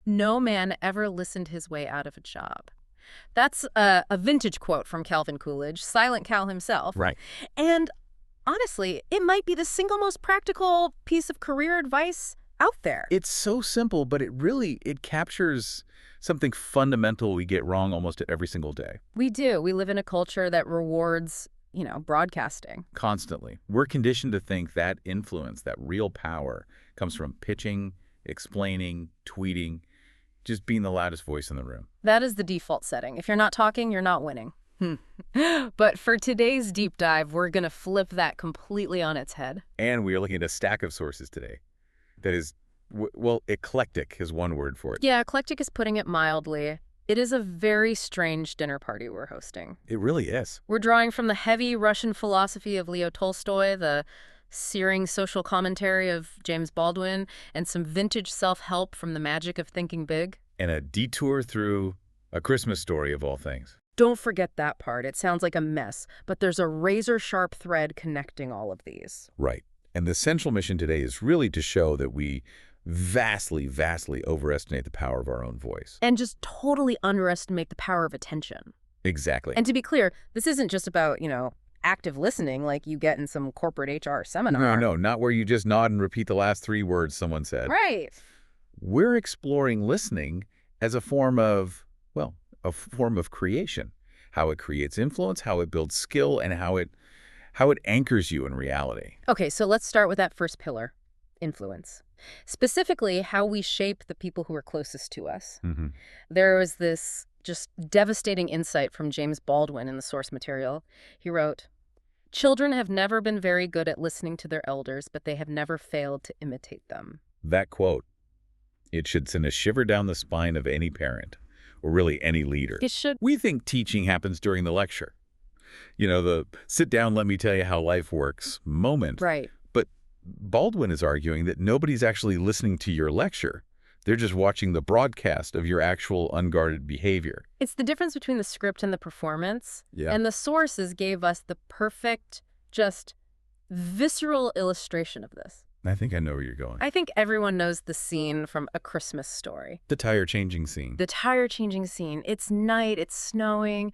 No man ever listened his way out of a job. That's a vintage quote from Calvin Coolidge, Silent Cal himself. Right. And honestly, it might be the single most practical piece of career advice out there. It's so simple, but it captures something fundamental we get wrong almost every single day. We do. We live in a culture that rewards, broadcasting. Constantly. We're conditioned to think that influence, that real power, comes from pitching, explaining, tweeting, just being the loudest voice in the room. That is the default setting. If you're not talking, you're not winning. But for today's deep dive, we're going to flip that completely on its head. And we are looking at a stack of sources today that is, well, eclectic is one word for it. Yeah, eclectic is putting it mildly. It is a very strange dinner party we're hosting. It really is. We're drawing from the heavy Russian philosophy of Leo Tolstoy, the searing social commentary of James Baldwin, and some vintage self-help from the magic of thinking big. And a detour through A Christmas Story of all things. Don't forget that part. It sounds like a mess, but there's a razor-sharp thread connecting all of these. Right. And the central mission today is really to show that we vastly, vastly overestimate the power of our own voice. And just totally underestimate the power of attention. Exactly. And to be clear, this isn't just about, active listening like you get in some corporate HR seminar. No, not where you just nod and repeat the last 3 words someone said. Right. We're exploring listening as a form of, well, a form of creation. How it creates influence, how it builds skill, and how it anchors you in reality. Okay, so let's start with that first pillar, influence. Specifically, how we shape the people who are closest to us. There was this just devastating insight from James Baldwin in the source material. He wrote, "Children have never been very good at listening to their elders, but they have never failed to imitate them." That quote, it should send a shiver down the spine of any parent, or really any leader. It should. We think teaching happens during the lecture. The sit down, let me tell you how life works moment. Right. But Baldwin is arguing that nobody's actually listening to your lecture. They're just watching the broadcast of your actual unguarded behavior. It's the difference between the script and the performance. Yeah. And the sources gave us the perfect, just visceral illustration of this. I think I know where you're going. I think everyone knows the scene from A Christmas Story. The tire changing scene. The tire changing scene. It's night, it's snowing.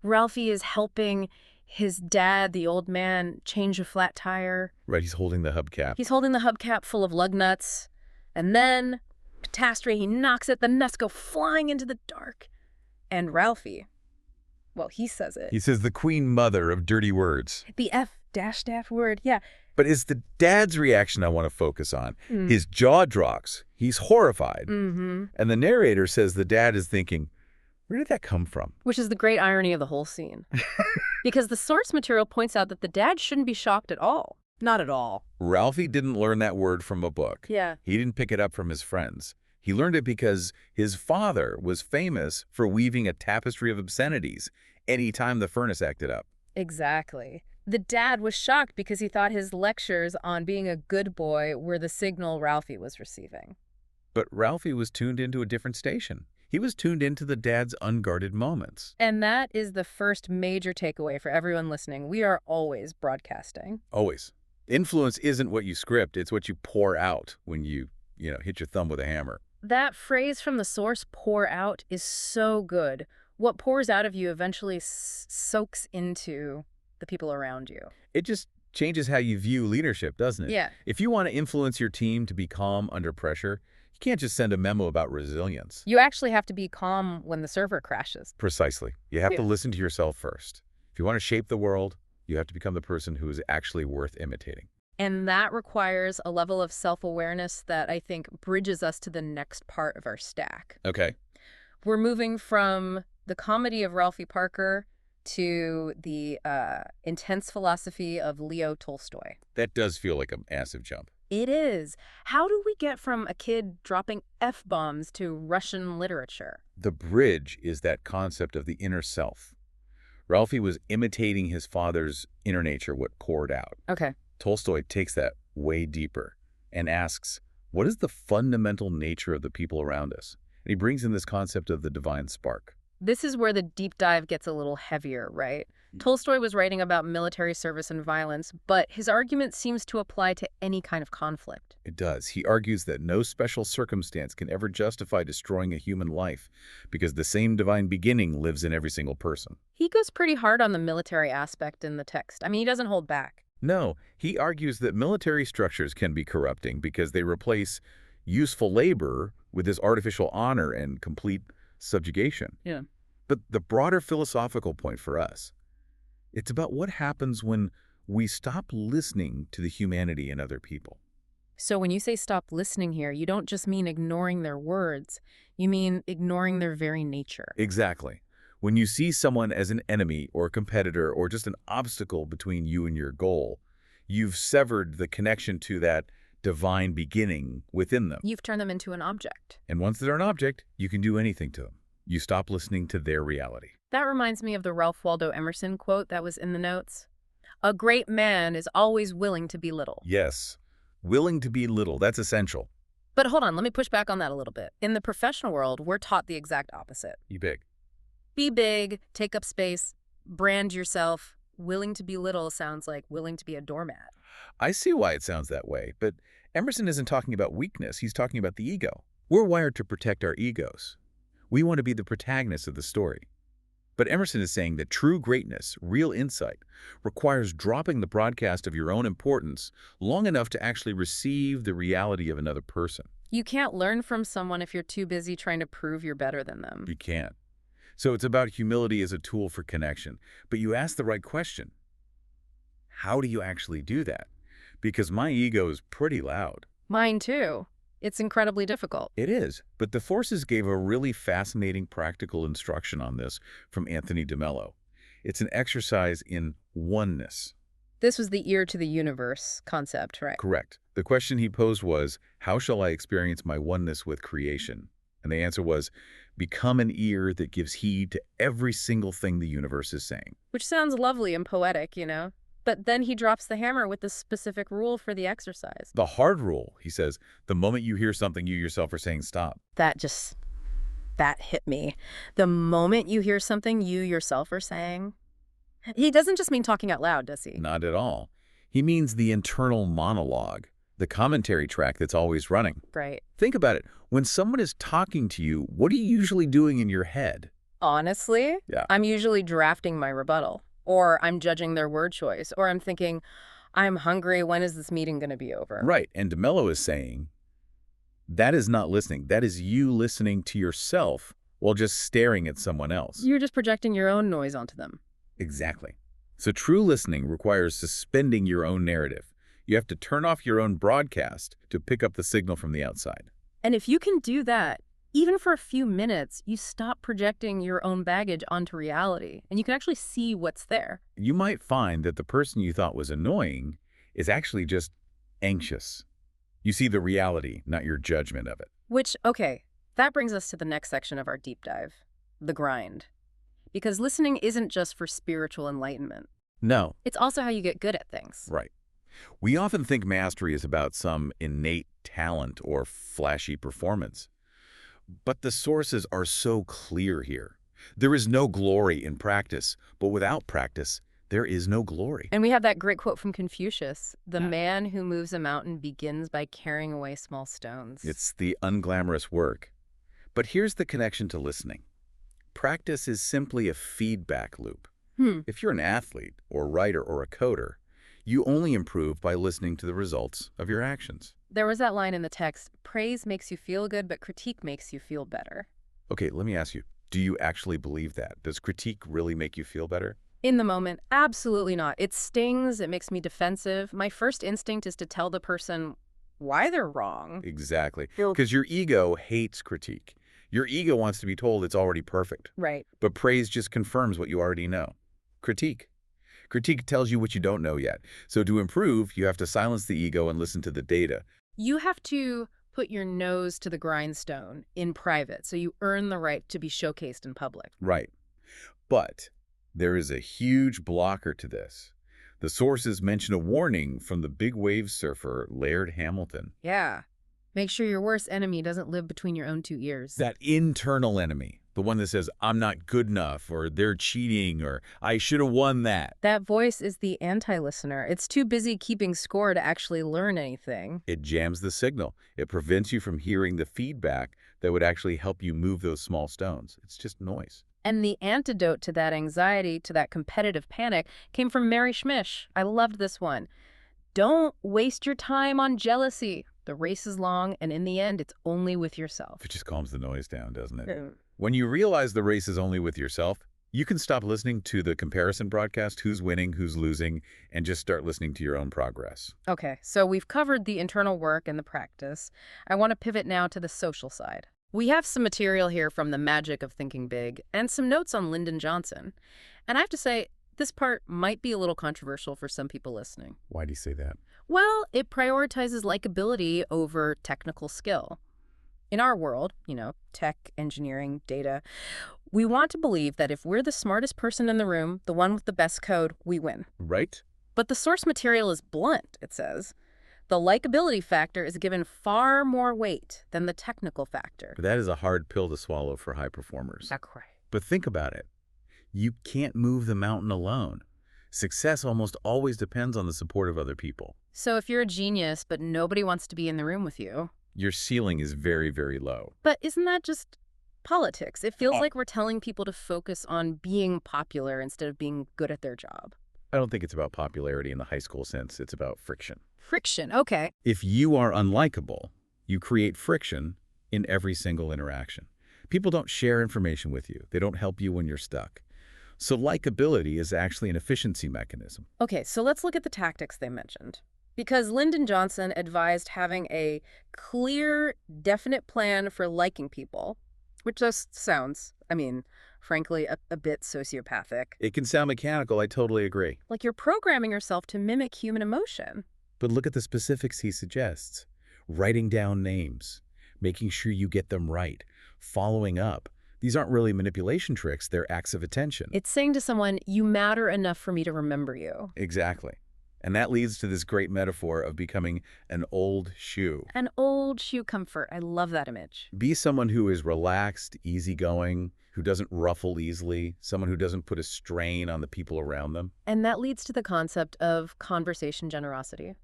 Ralphie is helping his dad, the old man, change a flat tire. Right, he's holding the hubcap. He's holding the hubcap full of lug nuts. And then, catastrophe, he knocks it, the nuts go flying into the dark. And Ralphie, well, he says it. He says the queen mother of dirty words. The F dash word, yeah. But it's the dad's reaction I want to focus on. His jaw drops. He's horrified. And the narrator says the dad is thinking, where did that come from? Which is the great irony of the whole scene. Because the source material points out that the dad shouldn't be shocked at all. Not at all. Ralphie didn't learn that word from a book. Yeah. He didn't pick it up from his friends. He learned it because his father was famous for weaving a tapestry of obscenities any time the furnace acted up. Exactly. The dad was shocked because he thought his lectures on being a good boy were the signal Ralphie was receiving. But Ralphie was tuned into a different station. He was tuned into the dad's unguarded moments. And that is the first major takeaway for everyone listening. We are always broadcasting. Always. Influence isn't what you script, it's what you pour out when you hit your thumb with a hammer. That phrase from the source, pour out, is so good. What pours out of you eventually soaks into the people around you. It just changes how you view leadership, doesn't it? Yeah. If you want to influence your team to be calm under pressure, you can't just send a memo about resilience. You actually have to be calm when the server crashes. Precisely. You have to listen to yourself first. If you want to shape the world, you have to become the person who is actually worth imitating. And that requires a level of self-awareness that I think bridges us to the next part of our stack. Okay. We're moving from the comedy of Ralphie Parker to the intense philosophy of Leo Tolstoy. That does feel like a massive jump. It is. How do we get from a kid dropping F-bombs to Russian literature? The bridge is that concept of the inner self. Ralphie was imitating his father's inner nature, what poured out. Okay. Tolstoy takes that way deeper and asks, what is the fundamental nature of the people around us? And he brings in this concept of the divine spark. This is where the deep dive gets a little heavier, right? Tolstoy was writing about military service and violence, but his argument seems to apply to any kind of conflict. It does. He argues that no special circumstance can ever justify destroying a human life because the same divine beginning lives in every single person. He goes pretty hard on the military aspect in the text. I mean, he doesn't hold back. No, he argues that military structures can be corrupting because they replace useful labor with this artificial honor and complete subjugation. Yeah. But the broader philosophical point for us, it's about what happens when we stop listening to the humanity in other people. So when you say stop listening here, you don't just mean ignoring their words. You mean ignoring their very nature. Exactly. When you see someone as an enemy or a competitor or just an obstacle between you and your goal, you've severed the connection to that divine beginning within them. You've turned them into an object. And once they're an object, you can do anything to them. You stop listening to their reality. That reminds me of the Ralph Waldo Emerson quote that was in the notes. A great man is always willing to be little. Yes, willing to be little, that's essential. But hold on, let me push back on that a little bit. In the professional world, we're taught the exact opposite. Be big. Be big, take up space, brand yourself. Willing to be little sounds like willing to be a doormat. I see why it sounds that way, but Emerson isn't talking about weakness. He's talking about the ego. We're wired to protect our egos. We want to be the protagonists of the story. But Emerson is saying that true greatness, real insight, requires dropping the broadcast of your own importance long enough to actually receive the reality of another person. You can't learn from someone if you're too busy trying to prove you're better than them. You can't. So it's about humility as a tool for connection. But you ask the right question. How do you actually do that? Because my ego is pretty loud. Mine too. It's incredibly difficult. It is, but the Forces gave a really fascinating practical instruction on this from Anthony DeMello. It's an exercise in oneness. This was the ear to the universe concept, right? Correct. The question he posed was, how shall I experience my oneness with creation? And the answer was, become an ear that gives heed to every single thing the universe is saying. Which sounds lovely and poetic, you know? But then he drops the hammer with the specific rule for the exercise. The hard rule, he says, the moment you hear something, you yourself are saying stop. That hit me. The moment you hear something you yourself are saying. He doesn't just mean talking out loud, does he? Not at all. He means the internal monologue, the commentary track that's always running. Right. Think about it. When someone is talking to you, what are you usually doing in your head? Honestly, Yeah. I'm usually drafting my rebuttal. Or I'm judging their word choice. Or I'm thinking, I'm hungry. When is this meeting going to be over? Right. And DeMello is saying, that is not listening. That is you listening to yourself while just staring at someone else. You're just projecting your own noise onto them. Exactly. So true listening requires suspending your own narrative. You have to turn off your own broadcast to pick up the signal from the outside. And if you can do that, even for a few minutes, you stop projecting your own baggage onto reality, and you can actually see what's there. You might find that the person you thought was annoying is actually just anxious. You see the reality, not your judgment of it. Which, okay, that brings us to the next section of our deep dive, the grind. Because listening isn't just for spiritual enlightenment. No. It's also how you get good at things. Right. We often think mastery is about some innate talent or flashy performance. But the sources are so clear here. There is no glory in practice, but without practice, there is no glory. And we have that great quote from Confucius, the man who moves a mountain begins by carrying away small stones. It's the unglamorous work. But here's the connection to listening. Practice is simply a feedback loop. If you're an athlete or writer or a coder, you only improve by listening to the results of your actions. There was that line in the text, praise makes you feel good, but critique makes you feel better. Okay, let me ask you, do you actually believe that? Does critique really make you feel better? In the moment, absolutely not. It stings, it makes me defensive. My first instinct is to tell the person why they're wrong. Exactly, because your ego hates critique. Your ego wants to be told it's already perfect. Right. But praise just confirms what you already know. Critique. Critique tells you what you don't know yet. So to improve, you have to silence the ego and listen to the data. You have to put your nose to the grindstone in private, so you earn the right to be showcased in public. Right. But there is a huge blocker to this. The sources mention a warning from the big wave surfer Laird Hamilton. Yeah. Make sure your worst enemy doesn't live between your own two ears. That internal enemy, the one that says, I'm not good enough, or they're cheating, or I should have won that. That voice is the anti-listener. It's too busy keeping score to actually learn anything. It jams the signal. It prevents you from hearing the feedback that would actually help you move those small stones. It's just noise. And the antidote to that anxiety, to that competitive panic, came from Mary Schmish. I loved this one. Don't waste your time on jealousy. The race is long, and in the end, it's only with yourself. It just calms the noise down, doesn't it? When you realize the race is only with yourself, you can stop listening to the comparison broadcast, who's winning, who's losing, and just start listening to your own progress. Okay, so we've covered the internal work and the practice. I want to pivot now to the social side. We have some material here from The Magic of Thinking Big and some notes on Lyndon Johnson. And I have to say, this part might be a little controversial for some people listening. Why do you say that? Well, it prioritizes likability over technical skill. In our world, tech, engineering, data, we want to believe that if we're the smartest person in the room, the one with the best code, we win. Right? But the source material is blunt, it says. The likability factor is given far more weight than the technical factor. But that is a hard pill to swallow for high performers. That's right. But think about it. You can't move the mountain alone. Success almost always depends on the support of other people. So if you're a genius, but nobody wants to be in the room with you, your ceiling is very, very low. But isn't that just politics? It feels like we're telling people to focus on being popular instead of being good at their job. I don't think it's about popularity in the high school sense. It's about friction. Friction, okay. If you are unlikable, you create friction in every single interaction. People don't share information with you. They don't help you when you're stuck. So likability is actually an efficiency mechanism. Okay, so let's look at the tactics they mentioned. Because Lyndon Johnson advised having a clear, definite plan for liking people, which just sounds, frankly, a bit sociopathic. It can sound mechanical, I totally agree. Like you're programming yourself to mimic human emotion. But look at the specifics he suggests. Writing down names, making sure you get them right, following up. These aren't really manipulation tricks, they're acts of attention. It's saying to someone, you matter enough for me to remember you. Exactly. And that leads to this great metaphor of becoming an old shoe. An old shoe comfort. I love that image. Be someone who is relaxed, easygoing, who doesn't ruffle easily, someone who doesn't put a strain on the people around them. And that leads to the concept of conversation generosity.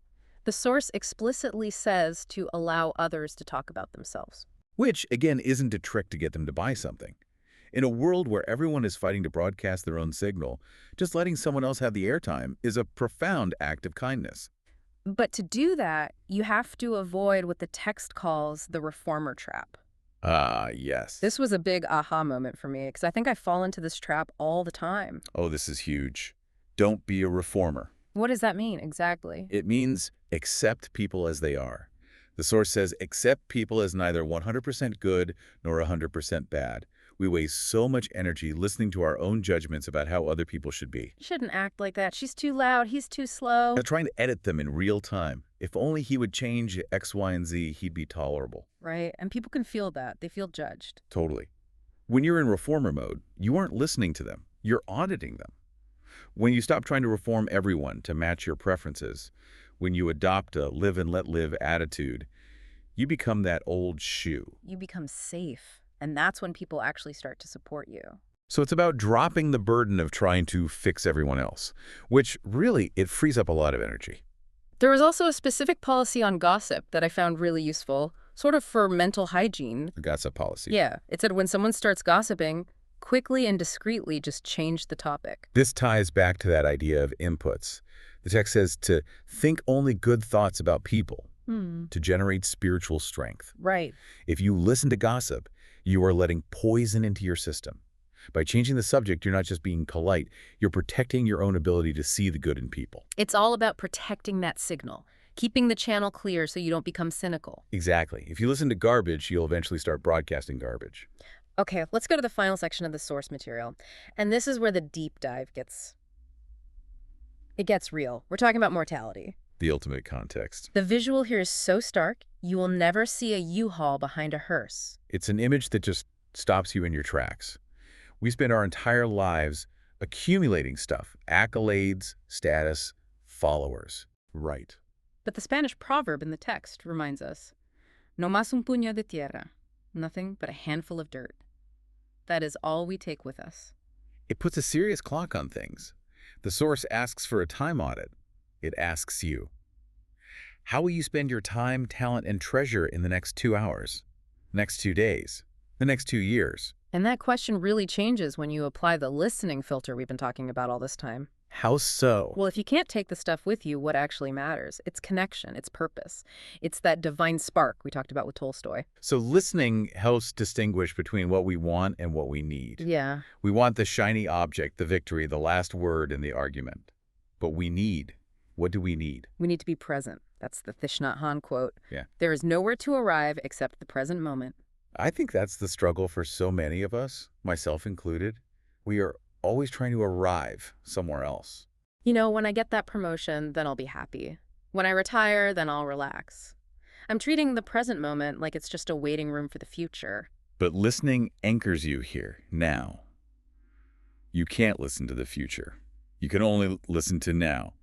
The source explicitly says to allow others to talk about themselves. Which, again, isn't a trick to get them to buy something. In a world where everyone is fighting to broadcast their own signal, just letting someone else have the airtime is a profound act of kindness. But to do that, you have to avoid what the text calls the reformer trap. Ah, yes. This was a big aha moment for me, because I think I fall into this trap all the time. Oh, this is huge. Don't be a reformer. What does that mean exactly? It means accept people as they are. The source says accept people as neither 100% good nor 100% bad. We waste so much energy listening to our own judgments about how other people should be. You shouldn't act like that. She's too loud. He's too slow. Now, trying to edit them in real time. If only he would change X, Y, and Z, he'd be tolerable. Right. And people can feel that. They feel judged. Totally. When you're in reformer mode, you aren't listening to them. You're auditing them. When you stop trying to reform everyone to match your preferences, when you adopt a live and let live attitude, you become that old shoe. You become safe. And that's when people actually start to support you. So it's about dropping the burden of trying to fix everyone else, which really, it frees up a lot of energy. There was also a specific policy on gossip that I found really useful, sort of for mental hygiene. The gossip policy. Yeah. It said when someone starts gossiping, quickly and discreetly just change the topic. This ties back to that idea of inputs. The text says to think only good thoughts about people, to generate spiritual strength. Right. If you listen to gossip, you are letting poison into your system. By changing the subject, you're not just being polite, you're protecting your own ability to see the good in people. It's all about protecting that signal, keeping the channel clear so you don't become cynical. Exactly. If you listen to garbage, you'll eventually start broadcasting garbage. Okay, let's go to the final section of the source material. And this is where the deep dive gets real. We're talking about mortality. The ultimate context. The visual here is so stark, you will never see a U-Haul behind a hearse. It's an image that just stops you in your tracks. We spend our entire lives accumulating stuff, accolades, status, followers. Right. But the Spanish proverb in the text reminds us, No más un puño de tierra. Nothing but a handful of dirt. That is all we take with us. It puts a serious clock on things. The source asks for a time audit. It asks you. How will you spend your time, talent, and treasure in the next 2 hours, next 2 days, the next 2 years? And that question really changes when you apply the listening filter we've been talking about all this time. How so? Well, if you can't take the stuff with you, what actually matters? It's connection, it's purpose. It's that divine spark we talked about with Tolstoy. So listening helps distinguish between what we want and what we need. Yeah. We want the shiny object, the victory, the last word in the argument. But what do we need? We need to be present. That's the Thich Nhat Hanh quote. Yeah. There is nowhere to arrive except the present moment. I think that's the struggle for so many of us, myself included. We are always trying to arrive somewhere else. You know, when I get that promotion, then I'll be happy. When I retire, then I'll relax. I'm treating the present moment like it's just a waiting room for the future. But listening anchors you here, now. You can't listen to the future. You can only listen to now.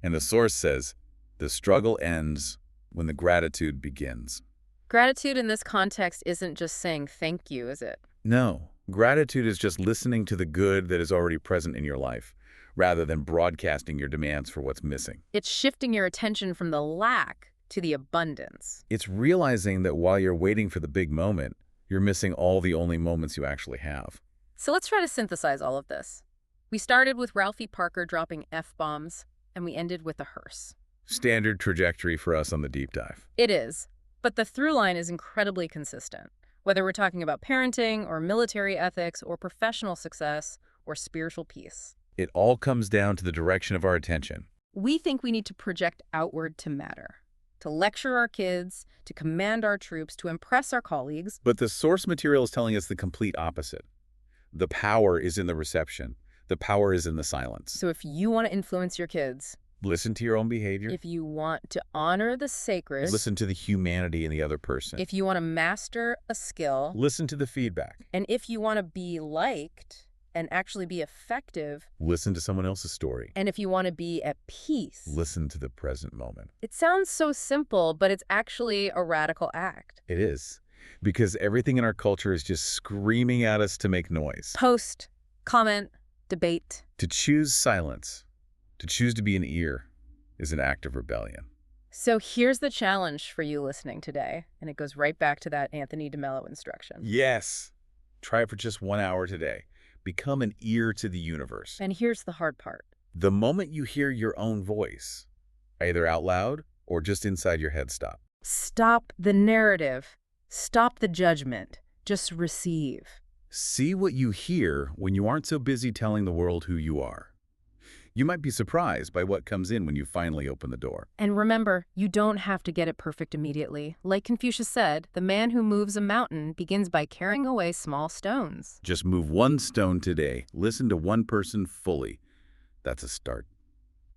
And the source says, the struggle ends when the gratitude begins. Gratitude in this context isn't just saying thank you, is it? No, gratitude is just listening to the good that is already present in your life, rather than broadcasting your demands for what's missing. It's shifting your attention from the lack to the abundance. It's realizing that while you're waiting for the big moment, you're missing all the only moments you actually have. So let's try to synthesize all of this. We started with Ralphie Parker dropping F-bombs, and we ended with a hearse. Standard trajectory for us on the deep dive. It is, but the through line is incredibly consistent. Whether we're talking about parenting or military ethics or professional success or spiritual peace. It all comes down to the direction of our attention. We think we need to project outward to matter, to lecture our kids, to command our troops, to impress our colleagues. But the source material is telling us the complete opposite. The power is in the reception. The power is in the silence. So if you want to influence your kids, listen to your own behavior. if you want to honor the sacred, Listen to the humanity in the other person. if you want to master a skill, Listen to the feedback. and if you want to be liked and actually be effective, Listen to someone else's story. and if you want to be at peace. Listen to the present moment. It sounds so simple, but it's actually a radical act. It is. Because everything in our culture is just screaming at us to make noise. Post, comment, debate. To choose silence, to choose to be an ear, is an act of rebellion. So here's the challenge for you listening today, and it goes right back to that Anthony DeMello instruction. Yes. Try it for just 1 hour today. Become an ear to the universe. And here's the hard part. The moment you hear your own voice, either out loud or just inside your head, stop. Stop the narrative. Stop the judgment. Just receive. See what you hear when you aren't so busy telling the world who you are. You might be surprised by what comes in when you finally open the door. And remember, you don't have to get it perfect immediately. Like Confucius said, the man who moves a mountain begins by carrying away small stones. Just move one stone today. Listen to one person fully. That's a start.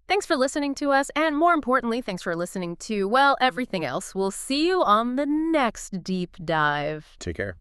Thanks for listening to us, and more importantly, thanks for listening to, well, everything else. We'll see you on the next deep dive. Take care.